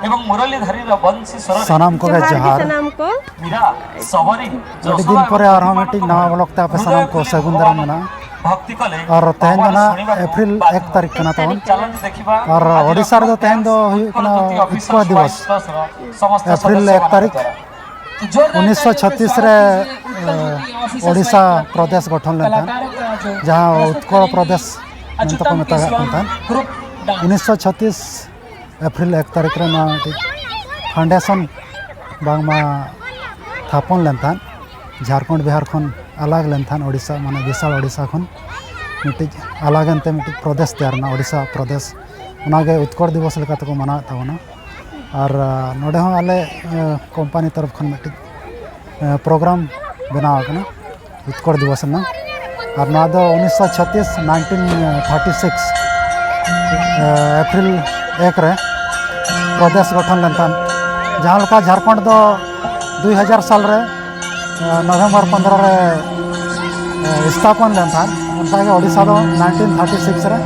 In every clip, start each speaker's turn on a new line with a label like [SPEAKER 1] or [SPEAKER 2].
[SPEAKER 1] एवं मुरलीधरी वंशी सर
[SPEAKER 2] सनम को जोहार
[SPEAKER 3] सनम को
[SPEAKER 1] मीरा सबरी
[SPEAKER 2] अभी दिन पर आरहा मिटिंग नवा ब्लॉक ता पे सनम को सगुंदरम मना
[SPEAKER 1] भक्ति कले
[SPEAKER 2] और तेहन जना अप्रैल 1 तारीख कना तवन
[SPEAKER 1] चैलेंज देखिबा
[SPEAKER 2] और ओडिसा रे तेहन दो हुइकना उत्सव दिवस
[SPEAKER 1] समस्त
[SPEAKER 2] अप्रैल 1 तारीख 1936 रे ओडिसा प्रदेश गठन लेन जहां उत्कल प्रदेश तो को मेता था 1936 अप्रैल 1 तारीख रे ना फाउंडेशन बांगमा थापन लेन था झारखंड बिहार खन अलग लेन था ओडिसा माने विशाल ओडिसा खन मिटिक अलग अंते मिटिक प्रदेश तैयार ना ओडिसा प्रदेश उनागे उत्कल दिवस लेका तो को मना तावना और नोडे हो आले कंपनी तरफ खन मिटिक प्रोग्राम बनाव कना उत्कल दिवस ना और ना दो 1936 1936 अप्रैल 1 रे प्रदेश गठन लेन था जहाँ लका झारखंड दो 2000 साल रे नवंबर 15 रे स्थापन लेन था उनका ओडिशा दो 1936 रे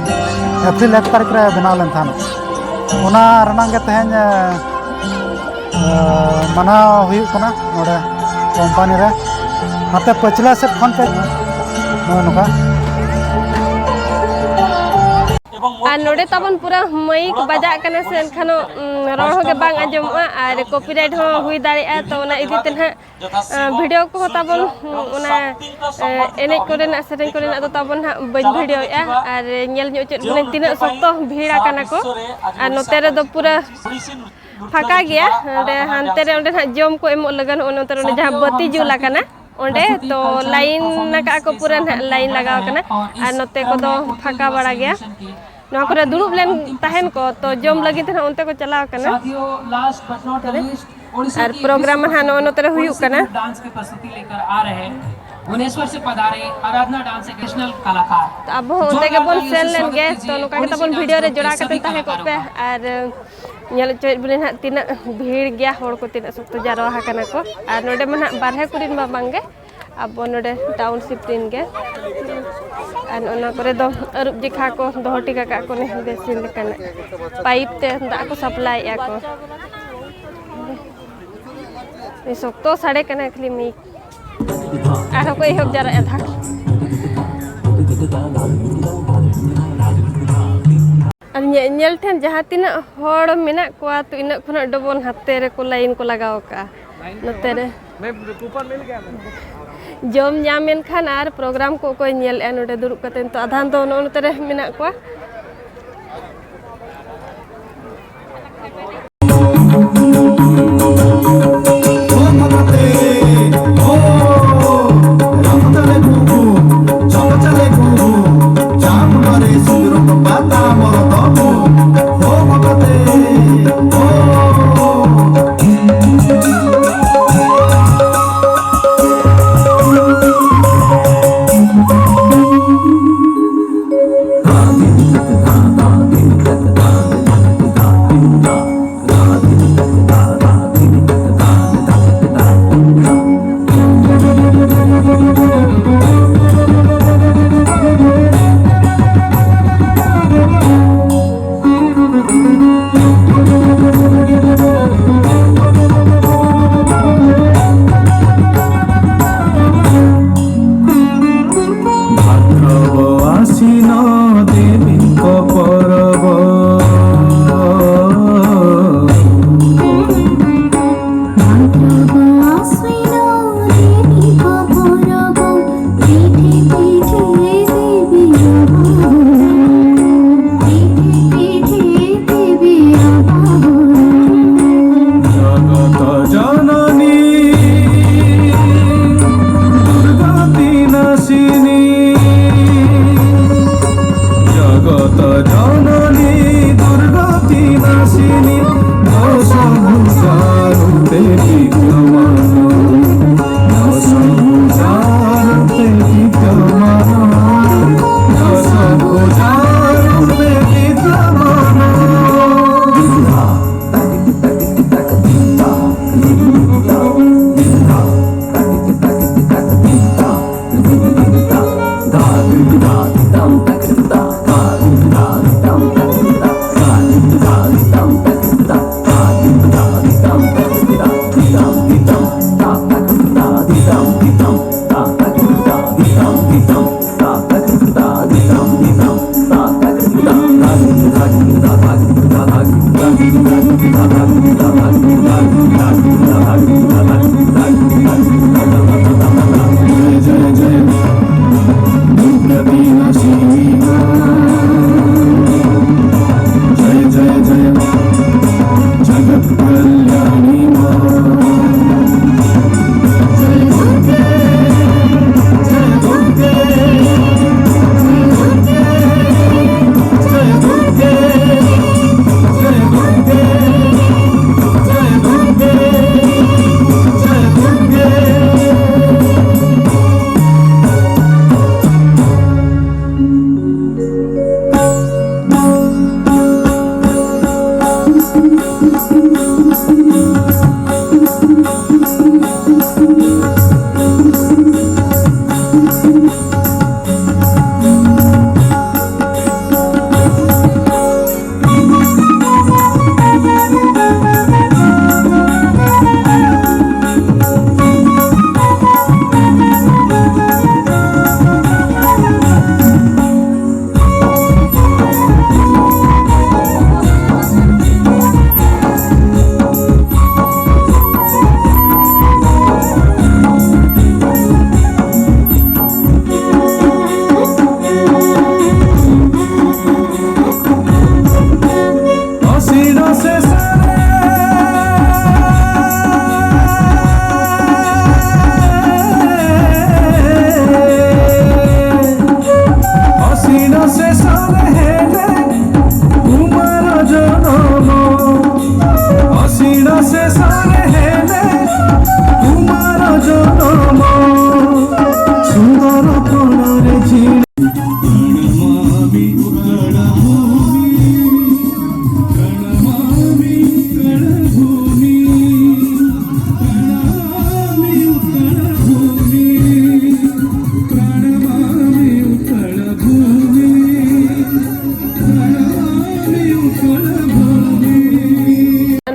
[SPEAKER 2] अप्रैल 1 तारीख रे बनाव लेन था उना रनांगे तेहन मना हुई कना नोडे कंपनी रे हाते पछला से फोन पे नोका
[SPEAKER 3] और नोडे तबन पूरा माइक बजा कना से एनखानो रोड हो के बांग आजमआ और कॉपीराइट हो हुई दाड़िया तो ना इदी तेना वीडियो को तबन उना एने कोरेना सेटिंग कोरेना तो तबन बन वीडियो या और नेल ᱧᱚ चेत बने तिना सख्तो भीड़ा कना को और नोते रे दो पूरा फाका गया हानते रे ओंडे जम को एमो लगन ओनते रे जहां बत्ती जुला कना ओंडे तो लाइन नका को पूरा लाइन लगाव कना और नोते को दो फाका बड़ा गया नवा करे दुरुब लेन तहन को तो जम लगी थे उनते को चलाव कना और प्रोग्राम हानो नोते हुयु कना
[SPEAKER 4] डांस की प्रस्तुति लेकर आ रहे हैं भुवनेश्वर से पधारे आराधना डांस नेशनल कलाकार
[SPEAKER 3] तो अब होते के बोल सेल लेन गे तो नोका के तबन वीडियो रे जोड़ा कते तहे को पे और नेल चोय बोले ना तिना भीड़ गया होड़ को तिना सख्त जारवा कना को और नोडे मन बारहे कुरिन बा बांगे अब नोडे टाउनशिप दिन गे और ओना करे दो अरुप जिखा को दोहटी का को ने बेसिन कना पाइप ते दा को सप्लाई या को ए सख्तो साडे कना खाली मी आरो को एहब जरा था और नेल ठन जहां तिना होड़ मेना कोआ तो इना खना डबल हाथे रे को लाइन को लगाव का नते रे कूपन मिल गया जम जामेन खान आर प्रोग्राम को कोई नेल ए नोडे दुरुब कते तो आधान तो नोते रे मेना कोआ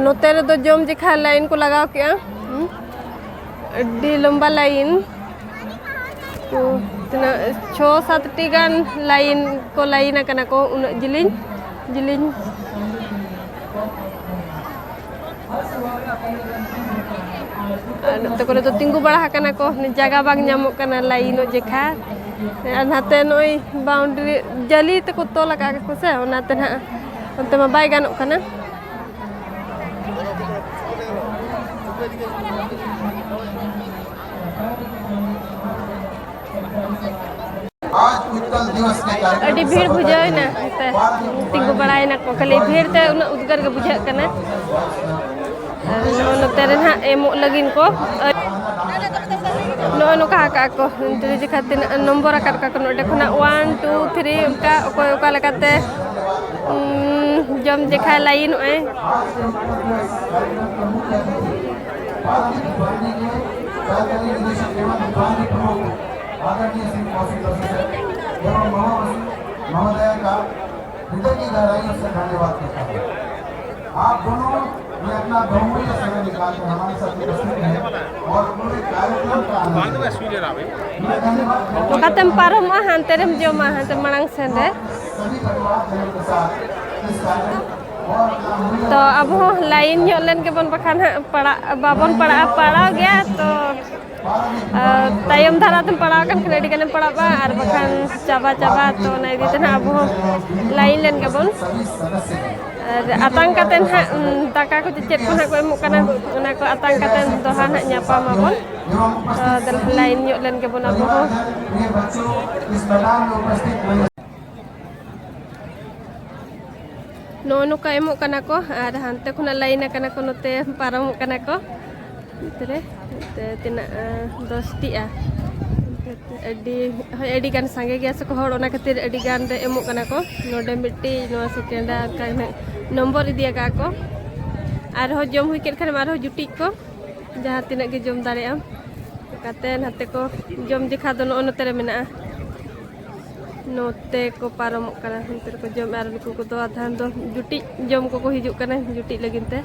[SPEAKER 3] नोते तो जम जिखा लाइन को लगाओ क्या अड्डी लंबा लाइन तो 6-7 टी गान लाइन को उन जिलिन जिलिन नोते को तो तिंगु बड़ा हकना को जगह बाग ᱧᱟᱢᱚᱜ ᱠᱟᱱᱟ लाइन जेखा नाते नई बाउंड्री जली ते को तो लगा को से ओनाते ना ओनते मा बाय गानों कना
[SPEAKER 5] आज उत्कल दिवस के कार्यक्रम
[SPEAKER 3] अड़ी भीड़ बुझाय ना ते तिंगु बड़ाय ना को खाली भीड़ ते उन उद्गार के बुझा कना नो तेरे ना एमो लगिन को नो का को तुरी जे खातिर नंबर का नोडे खना 1 2 3 उनका ओका लगाते जम देखा लाइन ओए
[SPEAKER 5] आदरणीय श्री एवं महोदय का हृदय की गहराइयों से धन्यवाद करता हूँ। आप दोनों ने अपना बहुमूल्य समय निकाल कर हमारे साथ उपस्थित हैं और पूरे कार्यक्रम का आनंद
[SPEAKER 3] तो कतम पारम हांते रेम जमा हांते मनांग सेंदे
[SPEAKER 5] सभी परिवारजनों के साथ इस कार्यक्रम
[SPEAKER 3] तो अब लाइन ᱧᱚᱜ के बन बखान पड़ा बाबन पड़ा गया तो तायम धारा तुम पड़ा kan kena dikan पड़ा बा आर बखान चाबा तो ना इदी तना अब लाइन लेन के बन atang katen ha taka ko cecet ko ko emu kana ona ko atang katen doha na nyapa mabon dal lain nyok len ke bon abo no ka emu kana ko ar hante khuna lain kana ko note param kana ko tire tina 10 ti a adi gan sange gya se ko hor ona khatir adi gan re emu kana ko node mitti no sekenda ka number दिया का को are हो जम हुई के Khan are हो जुटी को जहाँ तीन के जम दाड़े काते नाते को जम दिखा दो नोते रे मेना नोते को पारम कना नोते को जम आर को दो आधान दो जुटी जम को हिजुक कना जुटी लगिनते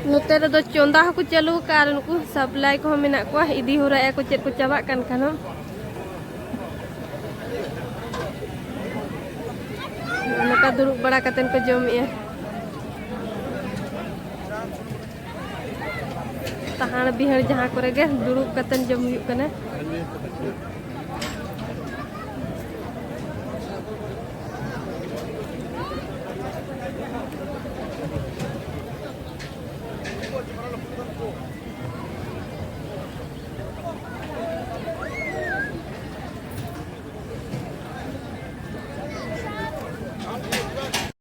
[SPEAKER 3] Note redo chonda ko chalu ka ar nuku supply ko menak ko idi hura ko chet ko cabak kan kano. Naka duruk bada katen ko jom ya. Tahan bihar jaha kore ge duruk katen jom yuk kana.